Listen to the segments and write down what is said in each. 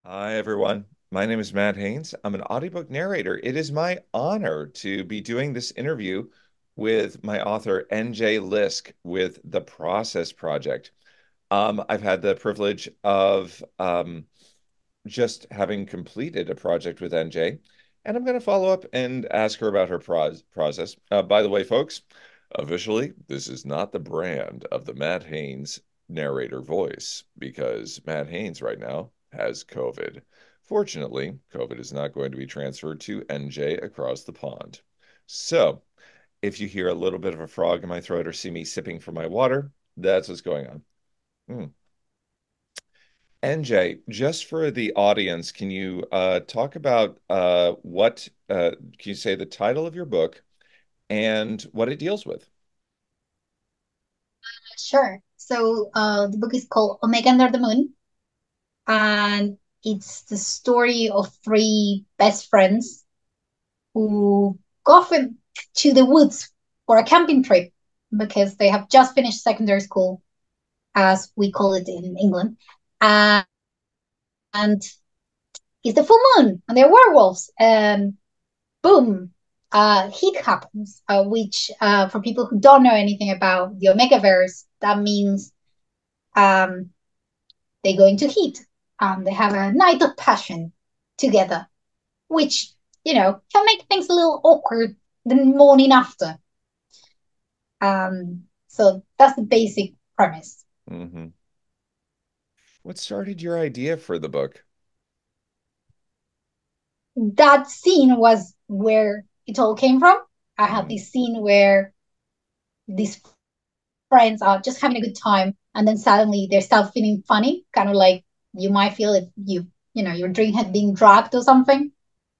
Hi, everyone. My name is Matt Haynes. I'm an audiobook narrator. It is my honor to be doing this interview with my author, N J Lysk, with the Process Project. I've had the privilege of just having completed a project with NJ, and I'm going to follow up and ask her about her process. By the way, folks, officially, this is not the brand of the Matt Haynes narrator voice because Matt Haynes right now has COVID. Fortunately, COVID is not going to be transferred to NJ across the pond. So, if you hear a little bit of a frog in my throat or see me sipping from my water, that's what's going on. Mm. NJ, just for the audience, can you talk about can you say the title of your book and what it deals with? Sure. The book is called Omega Under the Moon, and it's the story of three best friends who go off to the woods for a camping trip because they have just finished secondary school, as we call it in England. And, and it's the full moon, and they're werewolves. And boom, heat happens, which for people who don't know anything about the Omegaverse, that means um, they go into heat. They have a night of passion together, which, can make things a little awkward the morning after. So that's the basic premise. Hmm. What started your idea for the book? That scene was where it all came from. I had Mm, this scene where these friends are just having a good time, and then suddenly they start feeling funny, kind of like you might feel if your drink had been drugged or something.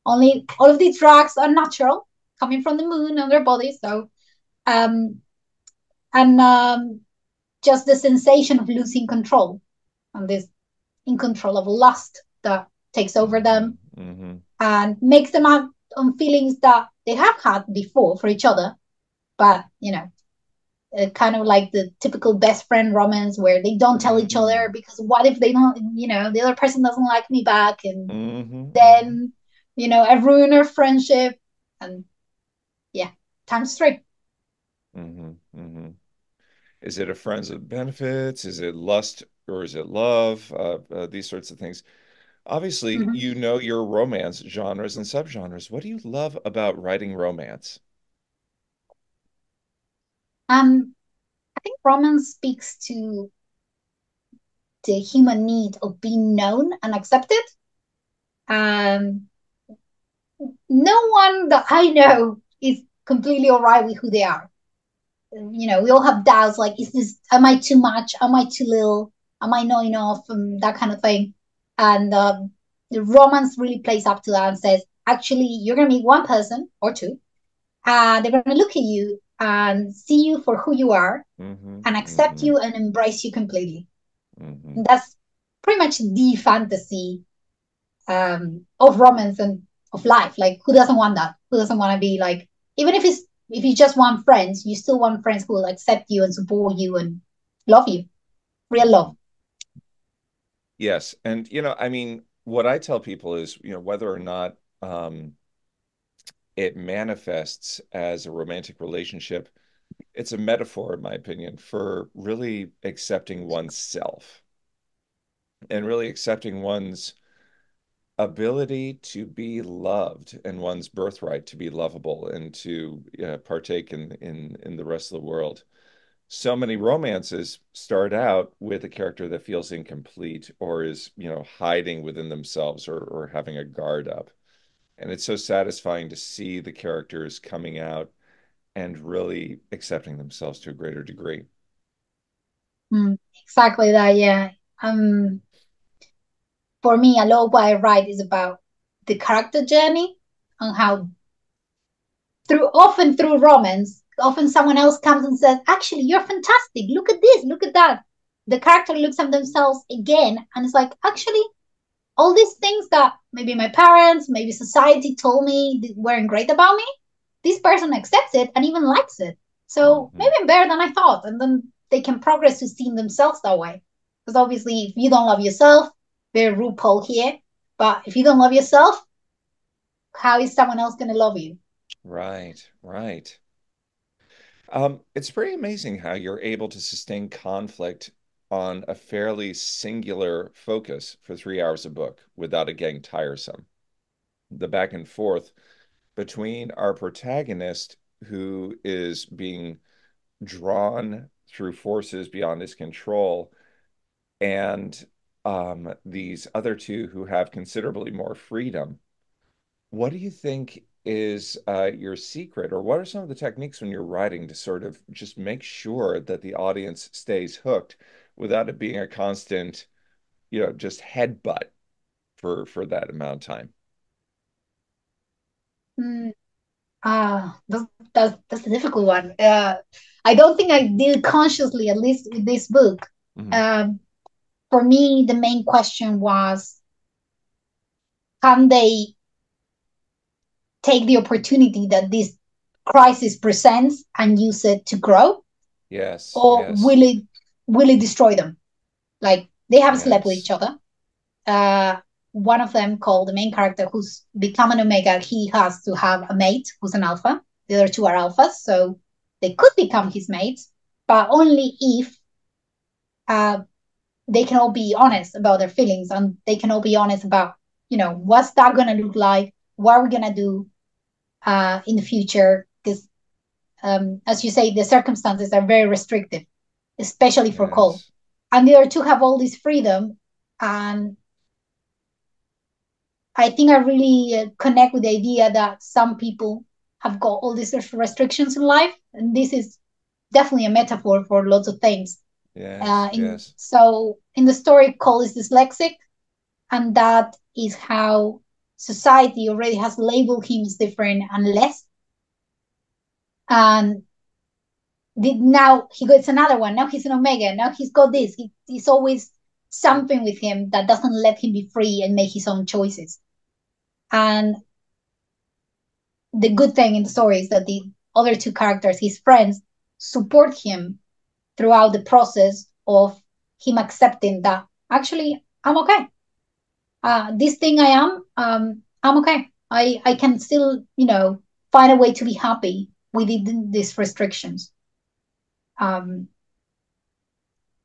Only all of these drugs are natural, coming from the moon and their bodies. Um, and just the sensation of losing control and this uncontrollable lust that takes over hmm them hmm and makes them act on feelings that they have had before for each other, but kind of like the typical best friend romance where they don't tell each other hmm because what if they don't, the other person doesn't like me back, and hmm then I ruin our friendship, and yeah, times three. hmm Is it a friends with benefits? Is it lust or is it love? These sorts of things. Obviously, Mm-hmm. you know your romance genres and subgenres. What do you love about writing romance? I think romance speaks to the human need of being known and accepted. Um, no one that I know is completely all right with who they are. We all have doubts like, am I too much? Am I too little? Am I not enough? That kind of thing. And the romance really plays up to that and says, actually, you're going to meet one person or two, and they're going to look at you and see you for who you are Hmm and accept hmm you and embrace you completely. hmm And that's pretty much the fantasy of romance and of life. Like, who doesn't want that? Who doesn't want to be like, even if you just want friends, you still want friends who will accept you and support you and love you, real love. Yes, and I mean, what I tell people is, whether or not it manifests as a romantic relationship, it's a metaphor, in my opinion, for really accepting oneself and really accepting one's ability to be loved and one's birthright to be lovable and to partake in the rest of the world. So many romances start out with a character that feels incomplete or is, hiding within themselves or having a guard up. And it's so satisfying to see the characters coming out and really accepting themselves to a greater degree. Mm, exactly that. Yeah. Um, for me, a lot of what I write is about the character journey and how through romance, often someone else comes and says, actually, you're fantastic. Look at this, look at that. The character looks at themselves again and it's like, actually, all these things that maybe my parents, maybe society told me weren't great about me, this person accepts it and even likes it. So maybe Hmm I'm better than I thought. And then they can progress to seeing themselves that way. Because obviously, if you don't love yourself, very RuPaul here. But if you don't love yourself, how is someone else going to love you? Right, right. It's pretty amazing how you're able to sustain conflict on a fairly singular focus for 3 hours a book without it getting tiresome. The back and forth between our protagonist, who is being drawn through forces beyond his control, and these other two who have considerably more freedom. What do you think is your secret, or what are some of the techniques when you're writing to sort of just make sure that the audience stays hooked without it being a constant, just headbutt for that amount of time? Mm, that's, that's a difficult one. I don't think I did consciously, at least with this book. Mhm. Um, for me, the main question was, can they take the opportunity that this crisis presents and use it to grow, Yes, or yes, will it destroy them? Like they have slept with each yes, other. Uh, One of them, called the main character, who's become an Omega, he has to have a mate who's an Alpha. The other two are Alphas, so they could become his mates, but only if uh, they can all be honest about their feelings, and they can all be honest about, what's that gonna look like, what are we gonna do in the future, because as you say, the circumstances are very restrictive, especially for Cole. yes, And the other two have all this freedom. And I think I really connect with the idea that some people have got all these restrictions in life. And this is definitely a metaphor for lots of things. yes, yes, So in the story, Cole is dyslexic, and that is how society already has labeled him as different and less. And now he gets another one. Now he's an Omega. Now he's got this. He's always something with him that doesn't let him be free and make his own choices. And the good thing in the story is that the other two characters, his friends, support him throughout the process of him accepting that actually I'm okay. This thing I am, I'm okay. I can still, find a way to be happy within these restrictions. Um,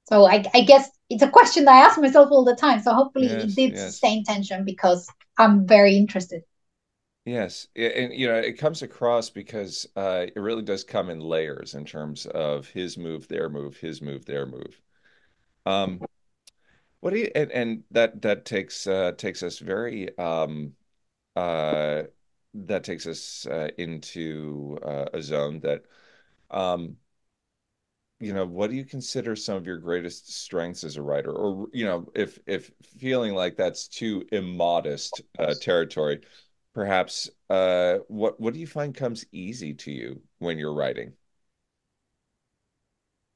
So I guess it's a question that I ask myself all the time. So hopefully it yes, did yes. sustain tension because I'm very interested. Yes, and it comes across because it really does come in layers in terms of his move, their move, his move, their move. Um, what do you and that takes us very uh that takes us into a zone that um what do you consider some of your greatest strengths as a writer? Or, if feeling like that's too immodest territory, perhaps what do you find comes easy to you when you're writing?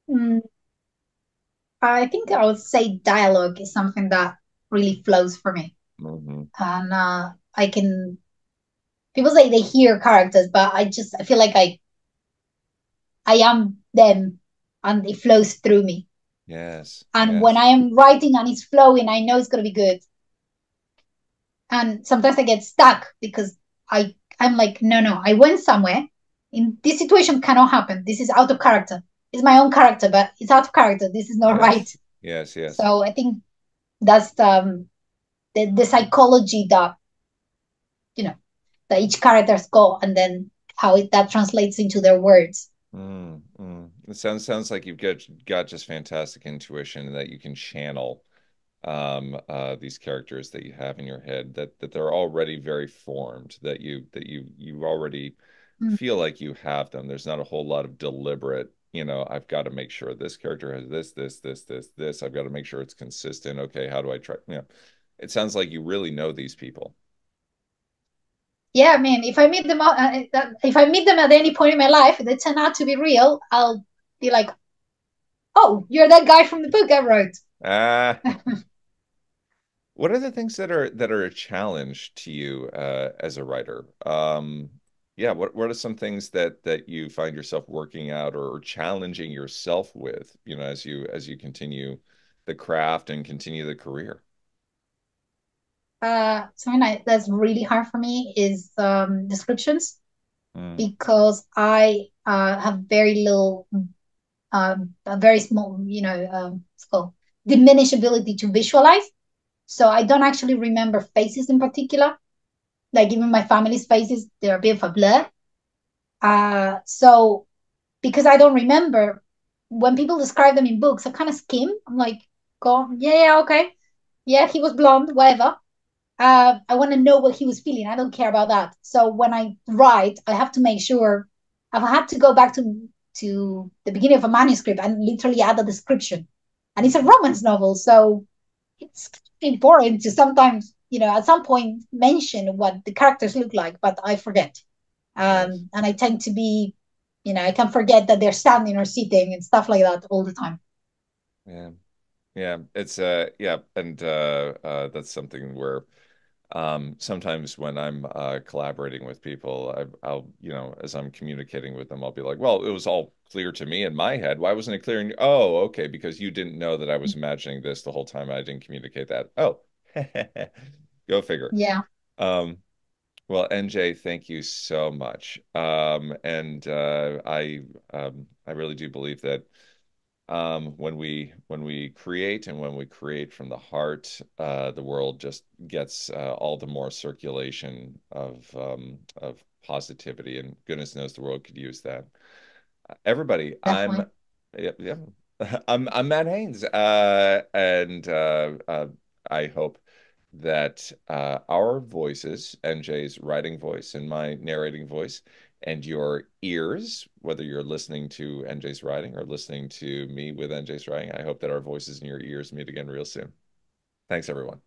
Mm, I think I would say dialogue is something that really flows for me. Hmm. And I can, people say they hear characters, but I feel like I am them and it flows through me. Yes, And when yes, I am writing and it's flowing, I know it's going to be good. And sometimes I get stuck because I'm like, no, I went somewhere. In this situation cannot happen. This is out of character. It's my own character, but it's out of character. This is not right. yes, yes, yes. So I think that's the psychology that you know that each character's got, and then how that translates into their words. It sounds like you've got just fantastic intuition and that you can channel these characters that you have in your head, that they're already very formed, that you already Mm. feel like you have them. There's not a whole lot of deliberate, I've got to make sure this character has this. I've got to make sure it's consistent. Okay, how do I try? It sounds like you really know these people. Yeah, I mean, if I meet them at any point in my life, and they turn out to be real, I'll be like, "Oh, you're that guy from the book I wrote." Ah, what are the things that are a challenge to you as a writer? Yeah, what are some things that you find yourself working out or challenging yourself with, as you continue the craft and continue the career? That's really hard for me is descriptions Mm, because I have very little, a very small, it's called diminished ability to visualize. So I don't actually remember faces in particular. Like even my family's faces, they're a bit of a blur. So because I don't remember, when people describe them in books, I kind of skim. I'm like, go, yeah, yeah, okay, yeah, he was blonde, whatever. I want to know what he was feeling. I don't care about that. So when I write, I have to make sure I've had to go back to the beginning of a manuscript and literally add a description. And it's a mhm. romance novel, so it's important to sometimes, at some point mention what the characters look like, but I forget. Yes. And I tend to be, I can forget that they're standing or sitting and stuff like that all the time. Yeah. Yeah. It's yeah, and that's something where sometimes when I'm collaborating with people, I'll, as I'm communicating with them, I'll be like, well, it was all clear to me in my head. Why wasn't it clear in you? Oh, okay, because you didn't know that I was imagining this the whole time. I didn't communicate that. Oh, go figure. Yeah, Um, well, NJ, thank you so much. And I really do believe that when we create and when we create from the heart, the world just gets all the more circulation of positivity, and goodness knows the world could use that. Everybody, I'm definitely. yeah, yeah. I'm Matt Haynes, and I hope that our voices, NJ's writing voice and my narrating voice, and your ears, whether you're listening to NJ's writing or listening to me with NJ's writing, I hope that our voices and your ears meet again real soon. Thanks, everyone.